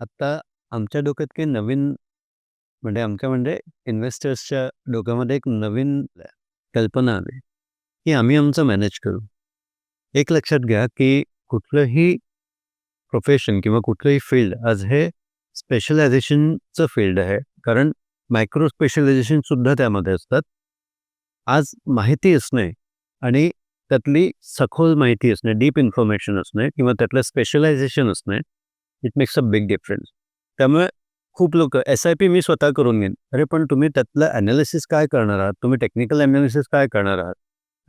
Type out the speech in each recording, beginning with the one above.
आता आमच्या डोक्यात काही नवीन म्हणजे इन्व्हेस्टर्सच्या डोक्यामध्ये एक नवीन कल्पना आली, की आम्ही आमचं मॅनेज करू. एक लक्षात घ्या, की कुठलंही प्रोफेशन किंवा कुठलंही फील्ड आज हे स्पेशलायझेशनचं फील्ड आहे. कारण मायक्रो स्पेशलायझेशनसुद्धा त्यामध्ये असतात. आज माहिती असणे आणि त्यातली सखोल माहिती असणे, डीप इन्फॉर्मेशन असणे किंवा त्यातलं स्पेशलायझेशन असणे, it makes a big difference. त्यामुळे खूप लोकं एस-आय-पी मी स्वतः करून घेईन. अरे पण तुम्ही त्यातलं ॲनालिसिस काय करणार आहात? तुम्ही टेक्निकल ॲनालिसिस काय करणार आहात?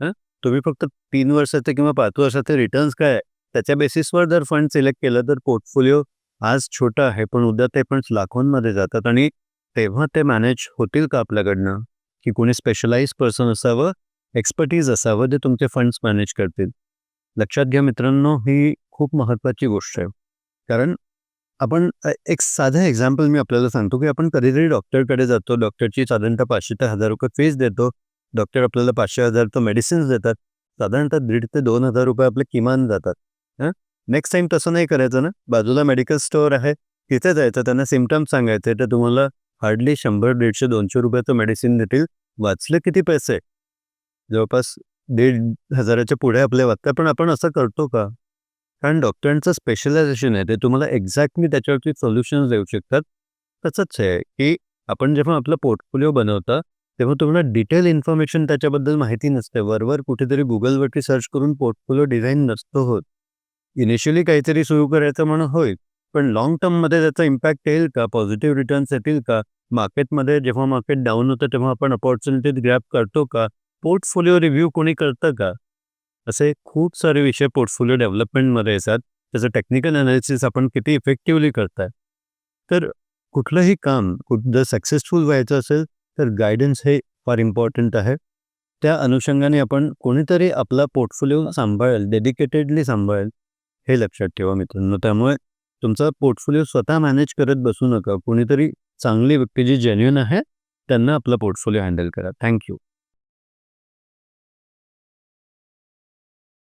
हं? तुम्ही फक्त 3 वर्षाचे किंवा 5 वर्षाचे रिटर्न्स काय आहे? त्याच्या बेसिसवर जर फंड सिलेक्ट केलं तर पोर्टफोलिओ आज छोटा आहे, पण उद्या ते फंड्स लाखोंमध्ये जातात आणि तेव्हा ते मॅनेज होतील का आपल्याकडनं? की कोणी स्पेशलाइज्ड पर्सन असावं, एक्सपर्टीज असावं, जे तुमचे फंड्स मॅनेज करतील. लक्षात घ्या मित्रांनो, ही खूप महत्त्वाची गोष्ट आहे. कारण आपण एक साधं एक्झाम्पल मी आपल्याला सांगतो, की आपण कधीतरी डॉक्टरकडे जातो. डॉक्टरची साधारणतः ₹500 ते ₹1000 फीस देतो. डॉक्टर आपल्याला 500-1000 तर मेडिसिन्स देतात. साधारणतः ₹1,500 ते ₹2,000 आपले किमान जातात. नेक्स्ट टाईम तसं नाही करायचं ना. बाजूला मेडिकल स्टोअर आहे, तिथे जायचं. त्यांना सिम्प्टम्स सांगायचे, तर तुम्हाला हार्डली 100, ₹150, मेडिसिन देतील. वाचले किती पैसे? जवळपास 1,500च्या पुढे आपले वाचतात. पण आपण असं करतो का? कारण डॉक्टरांचं स्पेशलायझेशन आहे. ते तुम्हाला एक्झॅक्टली त्याच्यावरती सोल्युशन्स देऊ शकतात. तसंच आहे, की आपण जेव्हा आपला पोर्टफोलिओ बनवता, तेव्हा तुम्हाला डिटेल इन्फॉर्मेशन त्याच्याबद्दल माहिती नसते. वरवर कुठेतरी Googleवरती सर्च करून पोर्टफोलिओ डिझाइन नसतो होत. इनिशियली काहीतरी सुरू करायचं म्हणून होईल, पण लाँग टर्ममध्ये त्याचा इम्पॅक्ट येईल का? पॉझिटिव्ह रिटर्न्स येतील का? मार्केटमध्ये जेव्हा मार्केट डाऊन होतं, तेव्हा आपण अपॉर्च्युनिटीज ग्रॅब करतो का? पोर्टफोलिओ रिव्ह्यू कोणी करतं का? असे खूप सारे विषय पोर्टफोलिओ डेव्हलपमेंटमध्ये येतात. त्याचं टेक्निकल एनालिसिस आपण किती इफेक्टिव्हली करताय. तर कुठलंही काम जर सक्सेसफुल व्हायचं असेल, तर गाईडन्स हे फार इम्पॉर्टंट आहे. त्या अनुषंगाने आपण कोणीतरी आपला पोर्टफोलिओ सांभाळेल, डेडिकेटेडली सांभाळेल, हे लक्षात ठेवा मित्रांनो. त्यामुळे तुमचा पोर्टफोलिओ स्वतः मॅनेज करत बसू नका. कोणीतरी चांगली व्यक्ती जी जेन्युइन आहे, त्यांना आपला पोर्टफोलिओ हँडल करा. Thank you.